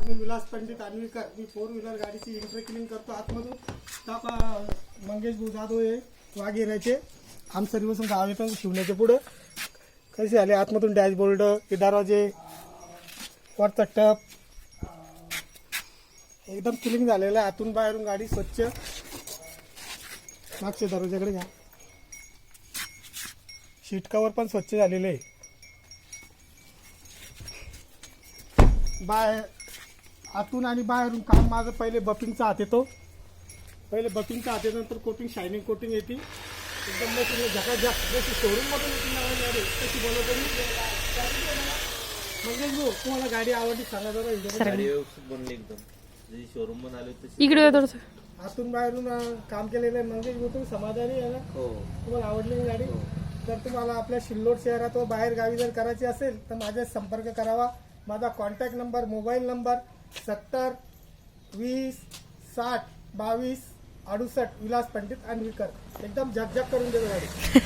मी विलास पंडित आणवीकर. मी 4 wheeler गाडीची inter clean करतो आतमधून. टाका मंगेश भाऊ जाधव हे वाघेऱ्याचे. आम सर्विसिंग गाव येतं शिवण्याच्या पुढं. कसे आले आतमधून डॅशबोर्ड, हे दरवाजे, वरचा टप एकदम क्लीन झालेलं आहे. आतून बाहेरून गाडी स्वच्छ. मागच्या दरवाजाकडे घ्या. सीट कवर पण स्वच्छ झालेले आहे. बाहेर आतून आणि बाहेरून काम माझं पहिले बपिंगचा हात येतो. पहिले बपिंगचा हात येतो, नंतर कोटिंग, शायनिंग कोटिंग येते. एकदम मोठी झकाझक जशी शोरूममधून येते तशी बनवतो मी. म्हणजे भाऊ तुम्हाला गाडी आवडली सांगा जरा व्हिडिओ. गाडी बनली एकदम जशी शोरूम मध्ये आली होती. इकडे थोडस आतून बाहेरून काम केलेलं आहे. म्हणजे भाऊ तुम्ही समाधानी आहे ना? हो. तुम्हाला आवडली ही गाडी? तर तुम्हाला आपल्या सिल्लोड शहरात व बाहेर गावी जर करायची असेल तर माझ्याशी संपर्क करावा. माझा contact number, mobile number 70 20 60 22 68. Vilas Pandit Anvikar. एकदम झकझक करून देतो गाडी.